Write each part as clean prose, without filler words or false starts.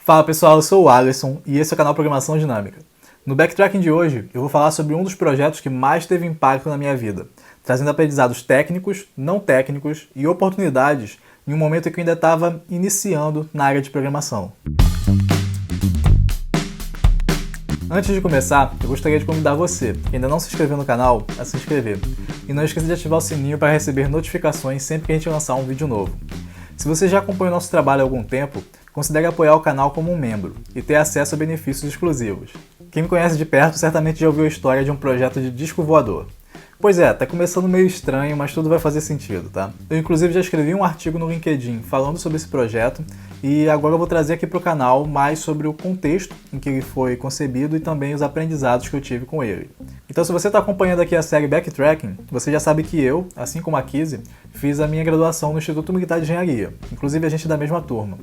Fala pessoal, eu sou o Alisson e esse é o canal Programação Dinâmica. No Backtracking de hoje, eu vou falar sobre um dos projetos que mais teve impacto na minha vida, trazendo aprendizados técnicos, não técnicos e oportunidades em um momento em que eu ainda estava iniciando na área de programação. Antes de começar, eu gostaria de convidar você, que ainda não se inscreveu no canal, a se inscrever. E não esqueça de ativar o sininho para receber notificações sempre que a gente lançar um vídeo novo. Se você já acompanha o nosso trabalho há algum tempo, considere apoiar o canal como um membro e ter acesso a benefícios exclusivos. Quem me conhece de perto certamente já ouviu a história de um projeto de disco voador. Pois é, tá começando meio estranho, mas tudo vai fazer sentido, tá? Eu inclusive já escrevi um artigo no LinkedIn falando sobre esse projeto e agora eu vou trazer aqui para o canal mais sobre o contexto em que ele foi concebido e também os aprendizados que eu tive com ele. Então se você está acompanhando aqui a série Backtracking, você já sabe que eu, assim como a Kizzy, fiz a minha graduação no Instituto Militar de Engenharia, inclusive a gente é da mesma turma.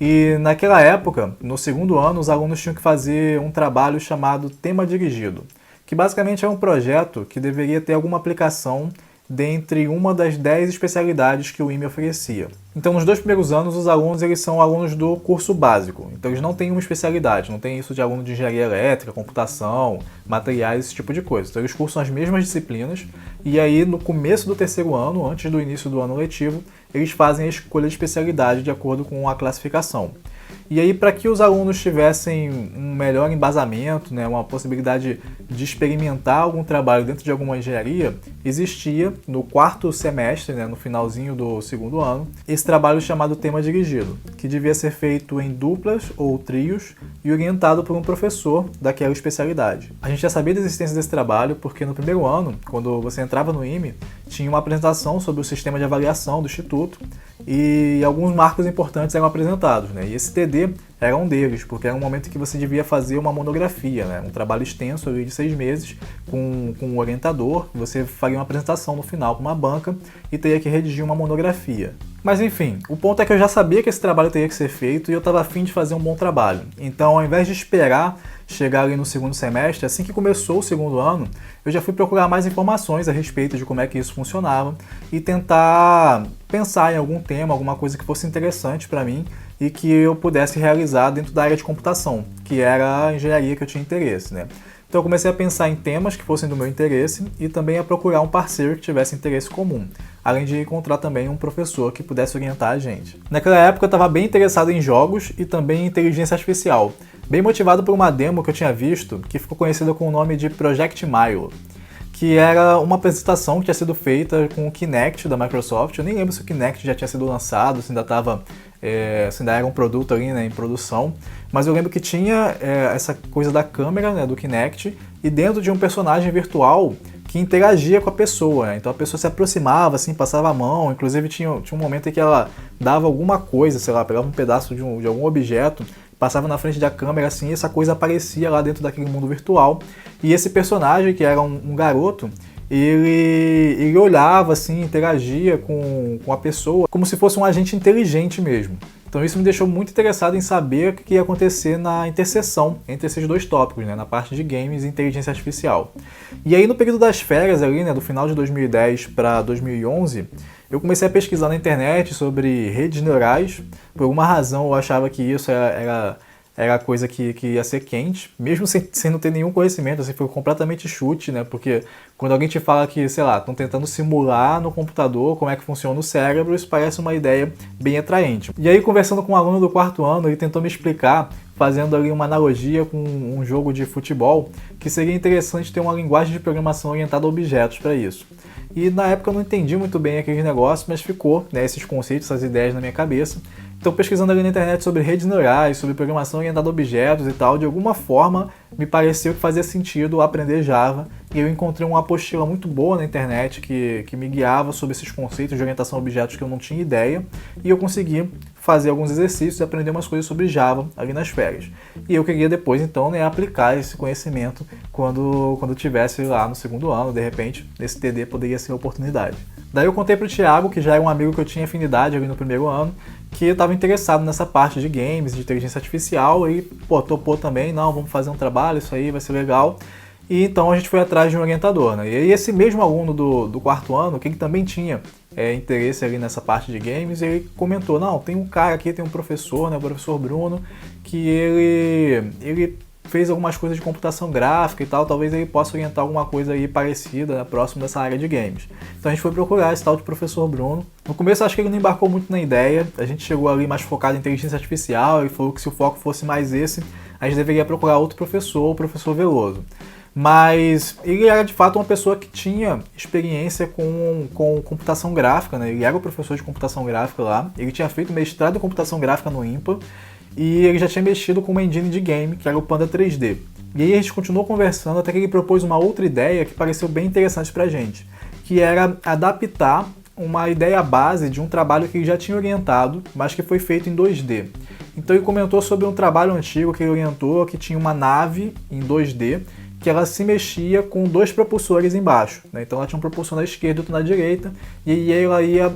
E naquela época, no segundo ano, os alunos tinham que fazer um trabalho chamado Tema Dirigido, que basicamente é um projeto que deveria ter alguma aplicação dentre uma das 10 especialidades que o IME oferecia. Então, nos 2 primeiros anos, os alunos eles são alunos do curso básico. Então, eles não têm uma especialidade, não tem isso de aluno de engenharia elétrica, computação, materiais, esse tipo de coisa. Então, eles cursam as mesmas disciplinas e aí, no começo do terceiro ano, antes do início do ano letivo, eles fazem a escolha de especialidade de acordo com a classificação. E aí, para que os alunos tivessem um melhor embasamento, né, uma possibilidade de experimentar algum trabalho dentro de alguma engenharia, existia no 4º semestre, né, no finalzinho do segundo ano, esse trabalho chamado Tema Dirigido, que devia ser feito em duplas ou trios e orientado por um professor daquela especialidade. A gente já sabia da existência desse trabalho porque no primeiro ano, quando você entrava no IME, tinha uma apresentação sobre o sistema de avaliação do Instituto e alguns marcos importantes eram apresentados, né? E esse TD era um deles, porque era um momento em que você devia fazer uma monografia, né? Um trabalho extenso ali de 6 meses com um orientador, você faria uma apresentação no final com uma banca e teria que redigir uma monografia. Mas enfim, o ponto é que eu já sabia que esse trabalho teria que ser feito e eu estava afim de fazer um bom trabalho. Então, ao invés de esperar chegar ali no segundo semestre, assim que começou o segundo ano, eu já fui procurar mais informações a respeito de como é que isso funcionava e tentar pensar em algum tema, alguma coisa que fosse interessante para mim e que eu pudesse realizar dentro da área de computação, que era a engenharia que eu tinha interesse, né? Então eu comecei a pensar em temas que fossem do meu interesse e também a procurar um parceiro que tivesse interesse comum, além de encontrar também um professor que pudesse orientar a gente. Naquela época eu estava bem interessado em jogos e também em inteligência artificial, bem motivado por uma demo que eu tinha visto que ficou conhecida com o nome de Project Milo, que era uma apresentação que tinha sido feita com o Kinect da Microsoft. Eu nem lembro se o Kinect já tinha sido lançado, se ainda era um produto ali, né, em produção, mas eu lembro que tinha essa coisa da câmera, né, do Kinect e dentro de um personagem virtual que interagia com a pessoa, né? Então a pessoa se aproximava, assim, passava a mão, inclusive tinha um momento em que ela dava alguma coisa, sei lá, pegava um pedaço de algum objeto, passava na frente da câmera assim, e essa coisa aparecia lá dentro daquele mundo virtual. E esse personagem, que era um garoto, ele olhava assim, interagia com a pessoa como se fosse um agente inteligente mesmo. Então isso me deixou muito interessado em saber o que ia acontecer na interseção entre esses 2 tópicos, né, na parte de games e inteligência artificial. E aí no período das férias ali, né, do final de 2010 para 2011, eu comecei a pesquisar na internet sobre redes neurais. Por alguma razão eu achava que isso era a coisa que ia ser quente, mesmo sem não ter nenhum conhecimento, assim, foi completamente chute, né? Porque quando alguém te fala que, sei lá, estão tentando simular no computador como é que funciona o cérebro, isso parece uma ideia bem atraente. E aí, conversando com um aluno do 4º ano, ele tentou me explicar, fazendo ali uma analogia com um jogo de futebol, que seria interessante ter uma linguagem de programação orientada a objetos para isso. E na época eu não entendi muito bem aquele negócio, mas ficou, né, esses conceitos, essas ideias na minha cabeça. Então, pesquisando ali na internet sobre redes neurais, sobre programação orientada a objetos e tal, de alguma forma me pareceu que fazia sentido aprender Java e eu encontrei uma apostila muito boa na internet que me guiava sobre esses conceitos de orientação a objetos que eu não tinha ideia e eu consegui fazer alguns exercícios e aprender umas coisas sobre Java ali nas férias. E eu queria depois, então, né, aplicar esse conhecimento quando tivesse lá no segundo ano, de repente, esse TD poderia ser a oportunidade. Daí eu contei para o Thiago, que já era um amigo que eu tinha afinidade ali no primeiro ano, que estava interessado nessa parte de games, de inteligência artificial, e topou também, não, vamos fazer um trabalho, isso aí vai ser legal. e então a gente foi atrás de um orientador, né? E aí esse mesmo aluno do quarto ano, que ele também tinha interesse ali nessa parte de games, ele comentou, não, tem um cara aqui, tem um professor, né, o professor Bruno, que ele fez algumas coisas de computação gráfica e tal, talvez ele possa orientar alguma coisa aí parecida, né, próximo dessa área de games. Então a gente foi procurar esse tal de professor Bruno. No começo acho que ele não embarcou muito na ideia, a gente chegou ali mais focado em inteligência artificial, ele falou que se o foco fosse mais esse, a gente deveria procurar outro professor, o professor Veloso. Mas ele era de fato uma pessoa que tinha experiência com computação gráfica, né? Ele era o professor de computação gráfica lá, ele tinha feito mestrado em computação gráfica no IMPA, e ele já tinha mexido com uma engine de game, que era o Panda 3D. E aí a gente continuou conversando até que ele propôs uma outra ideia que pareceu bem interessante pra gente, que era adaptar uma ideia base de um trabalho que ele já tinha orientado, mas que foi feito em 2D. Então ele comentou sobre um trabalho antigo que ele orientou, que tinha uma nave em 2D, que ela se mexia com dois propulsores embaixo, né? Então ela tinha um propulsor na esquerda e outro na direita, e aí ela ia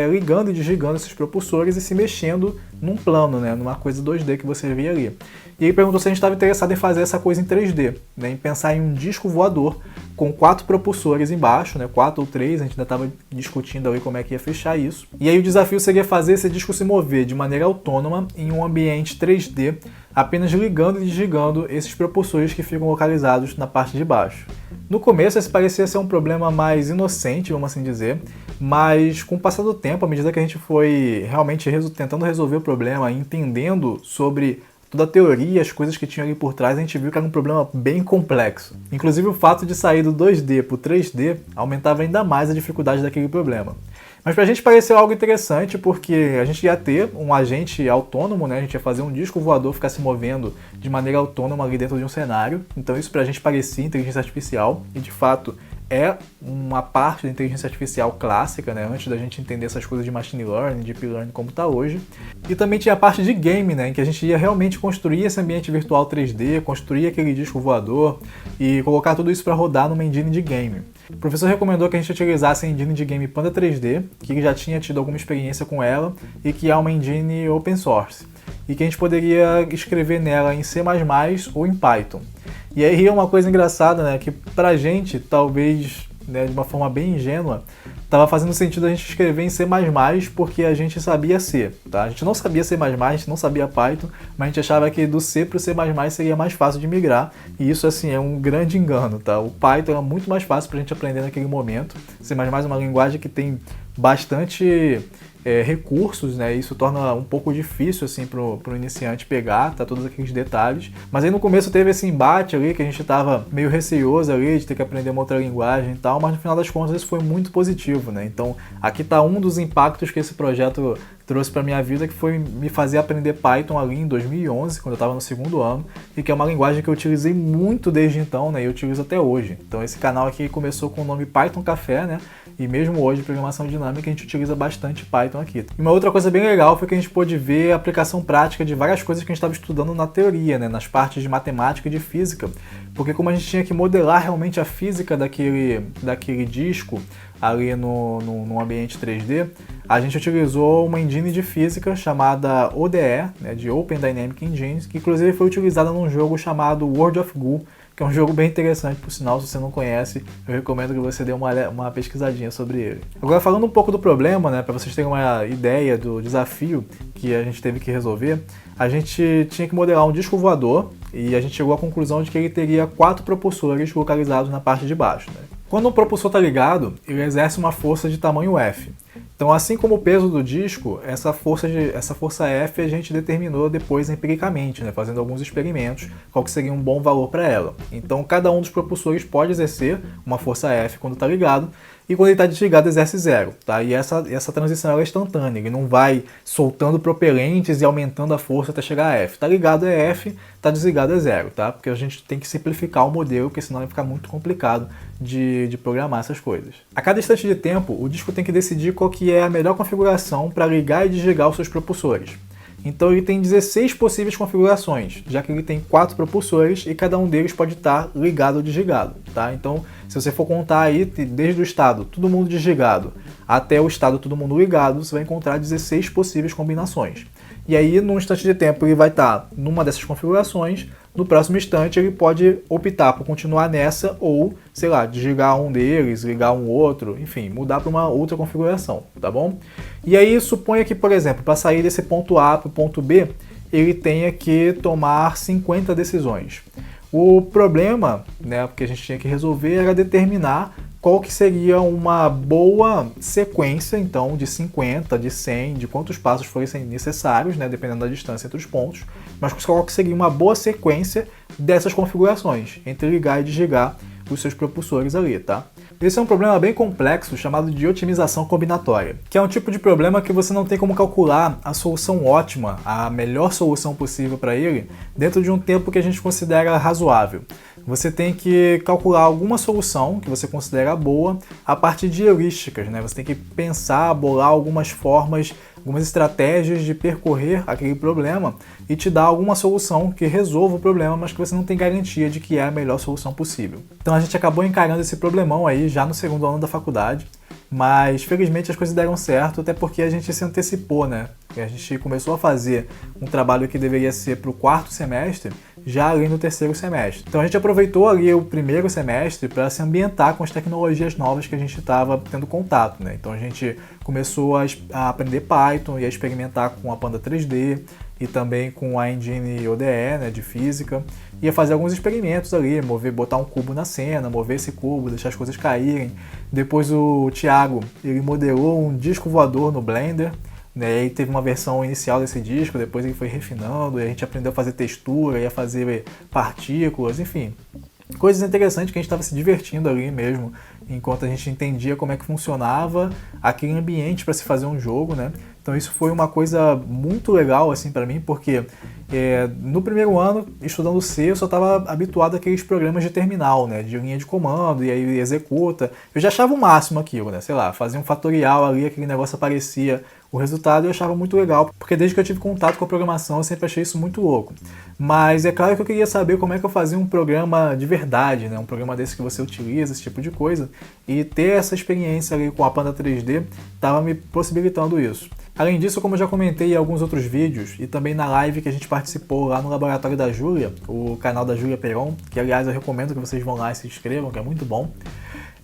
ligando e desligando esses propulsores e se mexendo num plano, né? Numa coisa 2D que você via ali. E ele perguntou se a gente estava interessado em fazer essa coisa em 3D, né? Em pensar em um disco voador com 4 propulsores embaixo, né? 4 ou 3, a gente ainda estava discutindo ali como é que ia fechar isso. E aí o desafio seria fazer esse disco se mover de maneira autônoma em um ambiente 3D, apenas ligando e desligando esses propulsores que ficam localizados na parte de baixo. No começo esse parecia ser um problema mais inocente, vamos assim dizer, mas com o passar do tempo, à medida que a gente foi realmente tentando resolver o problema, entendendo sobre toda a teoria, as coisas que tinham ali por trás, a gente viu que era um problema bem complexo. Inclusive o fato de sair do 2D para o 3D aumentava ainda mais a dificuldade daquele problema. Mas pra gente pareceu algo interessante porque a gente ia ter um agente autônomo, né? A gente ia fazer um disco voador ficar se movendo de maneira autônoma ali dentro de um cenário. Então isso pra gente parecia inteligência artificial e de fato é uma parte da inteligência artificial clássica, né? Antes da gente entender essas coisas de machine learning, deep learning como está hoje. E também tinha a parte de game, né? Em que a gente ia realmente construir esse ambiente virtual 3D, construir aquele disco voador e colocar tudo isso para rodar numa engine de game. O professor recomendou que a gente utilizasse a engine de game Panda 3D, que ele já tinha tido alguma experiência com ela e que é uma engine open source, e que a gente poderia escrever nela em C++ ou em Python. E aí é uma coisa engraçada, né, que pra gente, talvez, né, de uma forma bem ingênua, estava fazendo sentido a gente escrever em C++ porque a gente sabia C, tá? A gente não sabia C++, a gente não sabia Python, mas a gente achava que do C para o C++ seria mais fácil de migrar, e isso, assim, é um grande engano, tá? O Python é muito mais fácil para a gente aprender naquele momento. C++ é uma linguagem que tem bastante recursos, né? Isso torna um pouco difícil assim pro iniciante pegar, tá, todos aqueles detalhes. Mas aí no começo teve esse embate ali que a gente tava meio receoso ali de ter que aprender uma outra linguagem e tal, mas no final das contas isso foi muito positivo, né? Então aqui tá um dos impactos que esse projeto trouxe para minha vida, que foi me fazer aprender Python ali em 2011, quando eu estava no segundo ano, e que é uma linguagem que eu utilizei muito desde então, né, e eu utilizo até hoje. Então esse canal aqui começou com o nome Python Café, né, e mesmo hoje, programação dinâmica, a gente utiliza bastante Python aqui. E uma outra coisa bem legal foi que a gente pôde ver a aplicação prática de várias coisas que a gente estava estudando na teoria, né, nas partes de matemática e de física, porque como a gente tinha que modelar realmente a física daquele disco ali no ambiente 3D, a gente utilizou uma engine de física chamada ODE, né, de Open Dynamic Engines, que inclusive foi utilizada num jogo chamado World of Goo, que é um jogo bem interessante, por sinal, se você não conhece, eu recomendo que você dê uma pesquisadinha sobre ele. Agora, falando um pouco do problema, né, para vocês terem uma ideia do desafio que a gente teve que resolver, a gente tinha que modelar um disco voador e a gente chegou à conclusão de que ele teria 4 propulsores localizados na parte de baixo, né? Quando um propulsor está ligado, ele exerce uma força de tamanho F. Então, assim como o peso do disco, essa força F a gente determinou depois empiricamente, né, fazendo alguns experimentos, qual que seria um bom valor para ela. Então, cada um dos propulsores pode exercer uma força F quando está ligado, e quando ele está desligado exerce 0, tá? E essa transição ela é instantânea, ele não vai soltando propelentes e aumentando a força até chegar a F. Está ligado é F, está desligado é 0, tá? Porque a gente tem que simplificar o modelo, porque senão vai ficar muito complicado de programar essas coisas. A cada instante de tempo, o disco tem que decidir qual que é a melhor configuração para ligar e desligar os seus propulsores. Então ele tem 16 possíveis configurações, já que ele tem 4 propulsores e cada um deles pode estar ligado ou desligado, tá? Então, se você for contar aí, desde o estado todo mundo desligado até o estado todo mundo ligado, você vai encontrar 16 possíveis combinações. e aí num instante de tempo ele vai estar numa dessas configurações, no próximo instante ele pode optar por continuar nessa ou, sei lá, desligar um deles, ligar um outro, enfim, mudar para uma outra configuração, tá bom? E aí suponha que, por exemplo, para sair desse ponto A para o ponto B, ele tenha que tomar 50 decisões. O problema, né, que a gente tinha que resolver era determinar qual que seria uma boa sequência, então, de 50, de 100, de quantos passos fossem necessários, né, dependendo da distância entre os pontos, mas qual que seria uma boa sequência dessas configurações, entre ligar e desligar os seus propulsores ali, tá? Esse é um problema bem complexo chamado de otimização combinatória, que é um tipo de problema que você não tem como calcular a solução ótima, a melhor solução possível para ele, dentro de um tempo que a gente considera razoável. Você tem que calcular alguma solução que você considera boa a partir de heurísticas, né? Você tem que pensar, bolar algumas formas, algumas estratégias de percorrer aquele problema e te dar alguma solução que resolva o problema, mas que você não tem garantia de que é a melhor solução possível. Então a gente acabou encarando esse problemão aí já no segundo ano da faculdade, mas felizmente as coisas deram certo, até porque a gente se antecipou, né? A gente começou a fazer um trabalho que deveria ser para o quarto semestre, já ali no terceiro semestre. Então a gente aproveitou ali o primeiro semestre para se ambientar com as tecnologias novas que a gente estava tendo contato, né? Então a gente começou a aprender Python e a experimentar com a Panda 3D e também com a engine ODE, né, de física, ia fazer alguns experimentos ali, botar um cubo na cena, mover esse cubo, deixar as coisas caírem. Depois o Thiago, ele modelou um disco voador no Blender, né, e teve uma versão inicial desse disco, depois ele foi refinando, e a gente aprendeu a fazer textura, ia fazer partículas, enfim. Coisas interessantes que a gente estava se divertindo ali mesmo, enquanto a gente entendia como é que funcionava aquele ambiente para se fazer um jogo, né? Então isso foi uma coisa muito legal assim para mim, porque no primeiro ano, estudando C, eu só estava habituado àqueles programas de terminal, né? De linha de comando, e aí executa. Eu já achava o máximo aquilo, né? Sei lá, fazia um fatorial ali, aquele negócio aparecia o resultado, eu achava muito legal, porque desde que eu tive contato com a programação eu sempre achei isso muito louco. Mas é claro que eu queria saber como é que eu fazia um programa de verdade, né? Um programa desse que você utiliza, esse tipo de coisa, e ter essa experiência ali com a Panda 3D estava me possibilitando isso. Além disso, como eu já comentei em alguns outros vídeos e também na live que a gente participou lá no laboratório da Júlia, o canal da Júlia Peron, que aliás eu recomendo que vocês vão lá e se inscrevam, que é muito bom.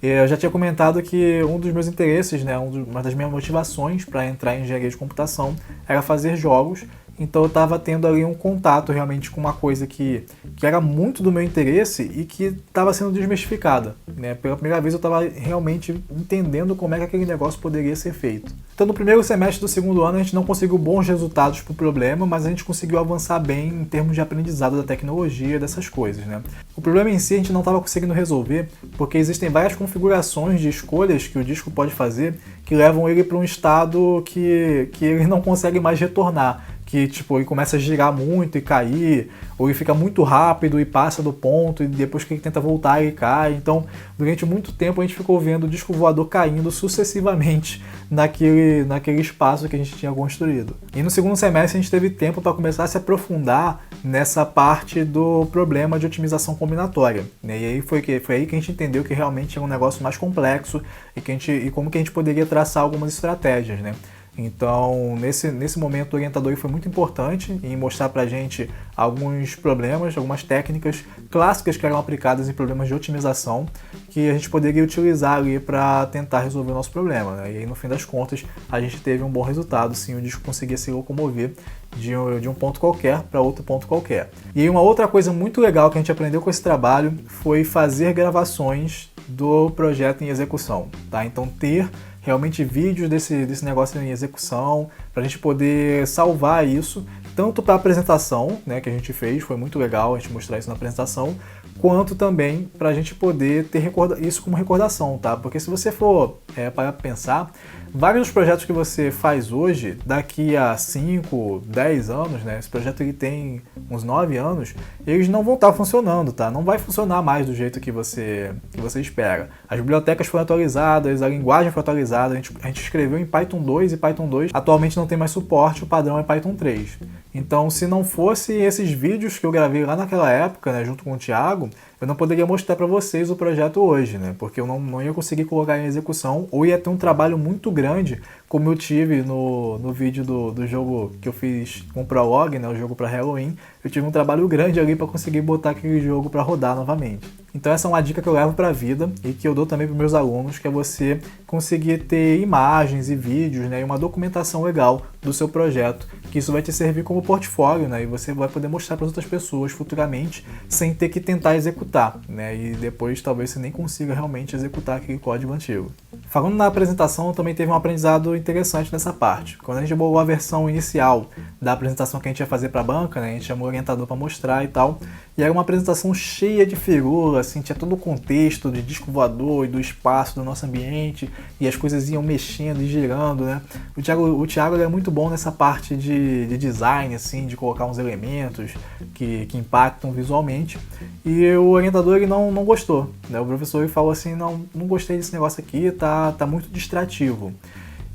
Eu já tinha comentado que um dos meus interesses, né, uma das minhas motivações para entrar em engenharia de computação era fazer jogos. Então eu estava tendo ali um contato realmente com uma coisa que era muito do meu interesse e que estava sendo desmistificada, né? Pela primeira vez eu estava realmente entendendo como é que aquele negócio poderia ser feito. Então no primeiro semestre do segundo ano a gente não conseguiu bons resultados para o problema, mas a gente conseguiu avançar bem em termos de aprendizado da tecnologia, dessas coisas, né? O problema em si a gente não estava conseguindo resolver porque existem várias configurações de escolhas que o disco pode fazer que levam ele para um estado que ele não consegue mais retornar. Que tipo, ele começa a girar muito e cair, ou ele fica muito rápido e passa do ponto, e depois que ele tenta voltar ele cai. Então, durante muito tempo a gente ficou vendo o disco voador caindo sucessivamente naquele espaço que a gente tinha construído. E no segundo semestre a gente teve tempo para começar a se aprofundar nessa parte do problema de otimização combinatória, né? E aí foi aí que a gente entendeu que realmente era um negócio mais complexo e como que a gente poderia traçar algumas estratégias, né? Então, nesse momento, o orientador foi muito importante em mostrar pra gente alguns problemas, algumas técnicas clássicas que eram aplicadas em problemas de otimização que a gente poderia utilizar ali para tentar resolver o nosso problema, né? E aí, no fim das contas, a gente teve um bom resultado, sim, o disco conseguia se locomover de um ponto qualquer para outro ponto qualquer. E aí, uma outra coisa muito legal que a gente aprendeu com esse trabalho foi fazer gravações do projeto em execução, tá? Então, ter realmente vídeos desse negócio em execução, para a gente poder salvar isso, tanto para a apresentação, né, que a gente fez, foi muito legal a gente mostrar isso na apresentação, quanto também para a gente poder ter isso como recordação, tá? Porque se você for para pensar, vários dos projetos que você faz hoje, daqui a 5, 10 anos, né? Esse projeto ele tem uns 9 anos, eles não vão estar funcionando, tá? Não vai funcionar mais do jeito que você espera. As bibliotecas foram atualizadas, a linguagem foi atualizada, a gente escreveu em Python 2 e Python 2 atualmente não tem mais suporte, o padrão é Python 3. Então, se não fosse esses vídeos que eu gravei lá naquela época, né, junto com o Thiago, eu não poderia mostrar para vocês o projeto hoje, né? Porque eu não ia conseguir colocar em execução ou ia ter um trabalho muito grande como eu tive no vídeo do jogo que eu fiz com o Prolog, né, o jogo para Halloween, eu tive um trabalho grande ali para conseguir botar aquele jogo para rodar novamente. Então essa é uma dica que eu levo para a vida e que eu dou também para meus alunos, que é você conseguir ter imagens e vídeos, né, e uma documentação legal do seu projeto, que isso vai te servir como portfólio, né, e você vai poder mostrar para outras pessoas futuramente sem ter que tentar executar, né, e depois talvez você nem consiga realmente executar aquele código antigo. Falando na apresentação, também teve um aprendizado interessante nessa parte. Quando a gente bolou a versão inicial da apresentação que a gente ia fazer para a banca, né, a gente chamou o orientador para mostrar e tal, e era uma apresentação cheia de firula, assim, tinha todo o contexto de disco voador e do espaço do nosso ambiente, e as coisas iam mexendo e girando, né. O Thiago é muito bom nessa parte de design, assim, de colocar uns elementos que impactam visualmente, e o orientador ele não gostou, né. O professor ele falou assim, não gostei desse negócio aqui, tá muito distrativo.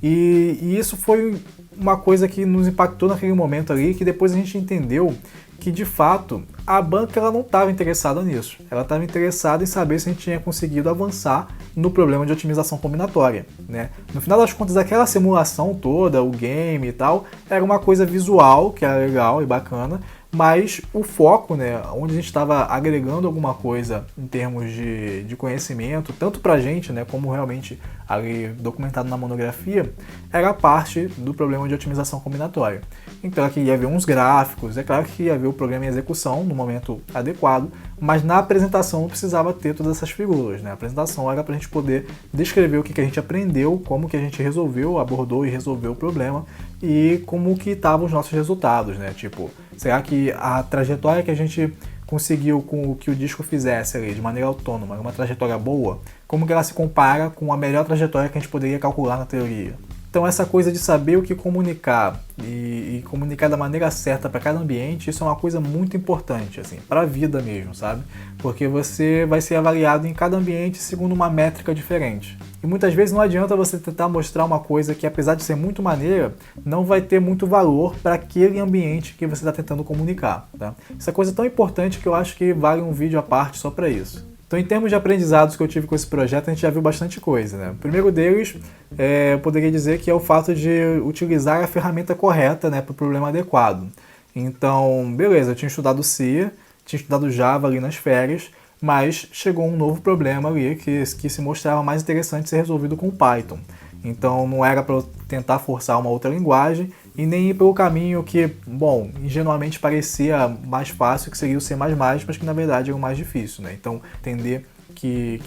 E isso foi uma coisa que nos impactou naquele momento ali, que depois a gente entendeu que, de fato, a banca ela não estava interessada nisso. Ela estava interessada em saber se a gente tinha conseguido avançar no problema de otimização combinatória, né? No final das contas, aquela simulação toda, o game e tal, era uma coisa visual, que era legal e bacana, mas o foco, né, onde a gente estava agregando alguma coisa em termos de conhecimento, tanto para a gente, né, como realmente ali documentado na monografia, era a parte do problema de otimização combinatória. Então aqui ia haver uns gráficos, é claro que ia haver o programa em execução no momento adequado, mas na apresentação não precisava ter todas essas figuras, né? A apresentação era para a gente poder descrever o que a gente aprendeu, como que a gente resolveu, abordou e resolveu o problema e como que estavam os nossos resultados, né? Tipo, será que a trajetória que a gente conseguiu com o que o disco fizesse ali, de maneira autônoma, uma trajetória boa, como que ela se compara com a melhor trajetória que a gente poderia calcular na teoria? Então essa coisa de saber o que comunicar e comunicar da maneira certa para cada ambiente, isso é uma coisa muito importante, assim, para a vida mesmo, sabe? Porque você vai ser avaliado em cada ambiente segundo uma métrica diferente. E muitas vezes não adianta você tentar mostrar uma coisa que, apesar de ser muito maneira, não vai ter muito valor para aquele ambiente que você está tentando comunicar, tá? Essa coisa é tão importante que eu acho que vale um vídeo à parte só para isso. Então, em termos de aprendizados que eu tive com esse projeto, a gente já viu bastante coisa, né? O primeiro deles, eu poderia dizer que é o fato de utilizar a ferramenta correta, né, para o problema adequado. Então, beleza, eu tinha estudado C, tinha estudado Java ali nas férias, mas chegou um novo problema ali que se mostrava mais interessante ser resolvido com o Python. Então, não era para eu tentar forçar uma outra linguagem e nem ir pelo caminho que, bom, ingenuamente parecia mais fácil, que seria o C++, mas que na verdade é o mais difícil, né? Então, entender que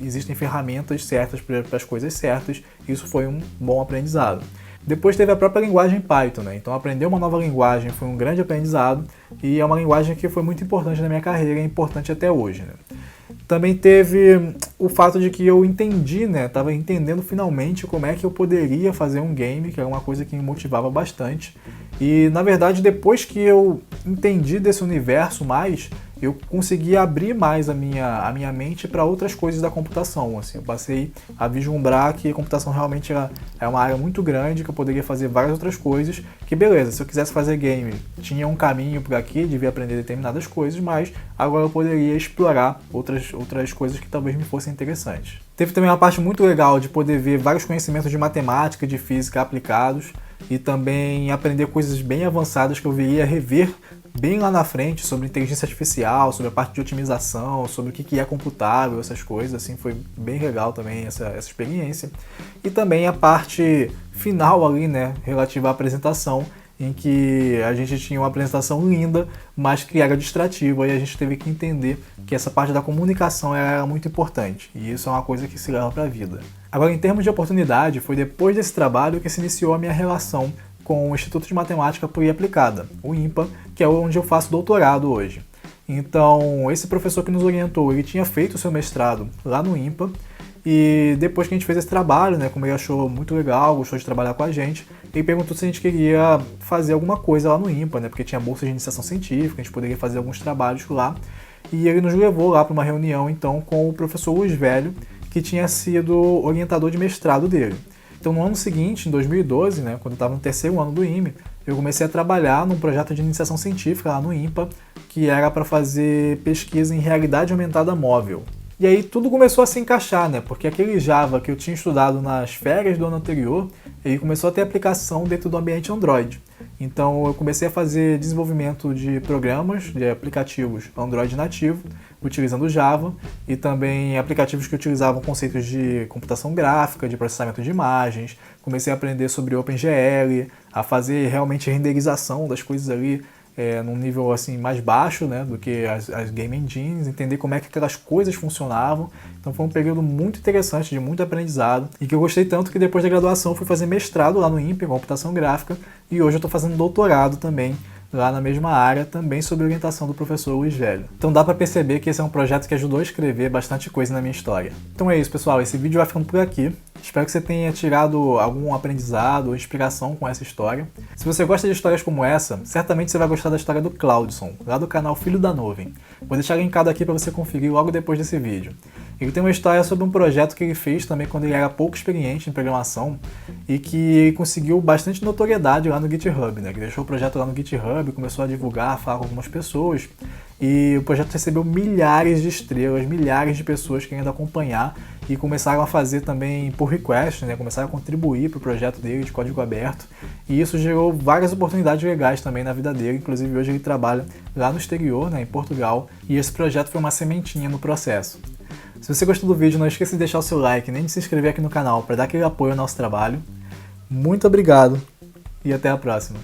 existem ferramentas certas para as coisas certas, isso foi um bom aprendizado. Depois teve a própria linguagem Python, né? Então, aprender uma nova linguagem foi um grande aprendizado e é uma linguagem que foi muito importante na minha carreira e é importante até hoje, né? Também teve o fato de que eu entendi, né? Estava entendendo finalmente como é que eu poderia fazer um game, que era uma coisa que me motivava bastante. E, na verdade, depois que eu entendi desse universo mais, eu consegui abrir mais a minha mente para outras coisas da computação. Assim, eu passei a vislumbrar que a computação realmente é uma área muito grande, que eu poderia fazer várias outras coisas, que beleza, se eu quisesse fazer game, tinha um caminho por aqui, devia aprender determinadas coisas, mas agora eu poderia explorar outras coisas que talvez me fossem interessantes. Teve também uma parte muito legal de poder ver vários conhecimentos de matemática e de física aplicados, e também aprender coisas bem avançadas que eu viria rever bem lá na frente, sobre inteligência artificial, sobre a parte de otimização, sobre o que é computável, essas coisas, assim, foi bem legal também essa experiência. E também a parte final ali, né, relativa à apresentação, em que a gente tinha uma apresentação linda, mas que era distrativa, e a gente teve que entender que essa parte da comunicação era muito importante, e isso é uma coisa que se leva para a vida. Agora, em termos de oportunidade, foi depois desse trabalho que se iniciou a minha relação com o Instituto de Matemática Pura e Aplicada, o IMPA, que é onde eu faço doutorado hoje. Então, esse professor que nos orientou, ele tinha feito o seu mestrado lá no IMPA, e depois que a gente fez esse trabalho, né, como ele achou muito legal, gostou de trabalhar com a gente, ele perguntou se a gente queria fazer alguma coisa lá no IMPA, né, porque tinha bolsa de iniciação científica, a gente poderia fazer alguns trabalhos lá, e ele nos levou lá para uma reunião, então, com o professor Luiz Velho, que tinha sido orientador de mestrado dele. Então, no ano seguinte, em 2012, né, quando eu estava no terceiro ano do IME, eu comecei a trabalhar num projeto de iniciação científica lá no IMPA, que era para fazer pesquisa em realidade aumentada móvel. E aí tudo começou a se encaixar, né? Porque aquele Java que eu tinha estudado nas férias do ano anterior, ele começou a ter aplicação dentro do ambiente Android. Então eu comecei a fazer desenvolvimento de programas, de aplicativos Android nativo, utilizando Java, e também aplicativos que utilizavam conceitos de computação gráfica, de processamento de imagens. Comecei a aprender sobre OpenGL, a fazer realmente renderização das coisas ali, num nível assim mais baixo, né, do que as game engines, entender como é que aquelas coisas funcionavam. Então foi um período muito interessante, de muito aprendizado, e que eu gostei tanto que depois da graduação fui fazer mestrado lá no INPE, em computação gráfica, e hoje eu estou fazendo doutorado também lá na mesma área, também sob orientação do professor Luiz Velho. Então dá para perceber que esse é um projeto que ajudou a escrever bastante coisa na minha história. Então é isso, pessoal, esse vídeo vai ficando por aqui. Espero que você tenha tirado algum aprendizado ou inspiração com essa história. Se você gosta de histórias como essa, certamente você vai gostar da história do Claudson, lá do canal Filho da Nuvem. Vou deixar linkado aqui para você conferir logo depois desse vídeo. Ele tem uma história sobre um projeto que ele fez também quando ele era pouco experiente em programação e que conseguiu bastante notoriedade lá no GitHub, né? Ele deixou o projeto lá no GitHub, começou a divulgar, falar com algumas pessoas, e o projeto recebeu milhares de estrelas, milhares de pessoas querendo acompanhar, e começaram a fazer também pull request, né? Começaram a contribuir para o projeto dele de código aberto, e isso gerou várias oportunidades legais também na vida dele. Inclusive hoje ele trabalha lá no exterior, né, em Portugal, e esse projeto foi uma sementinha no processo. Se você gostou do vídeo, não esqueça de deixar o seu like, nem de se inscrever aqui no canal para dar aquele apoio ao nosso trabalho. Muito obrigado e até a próxima.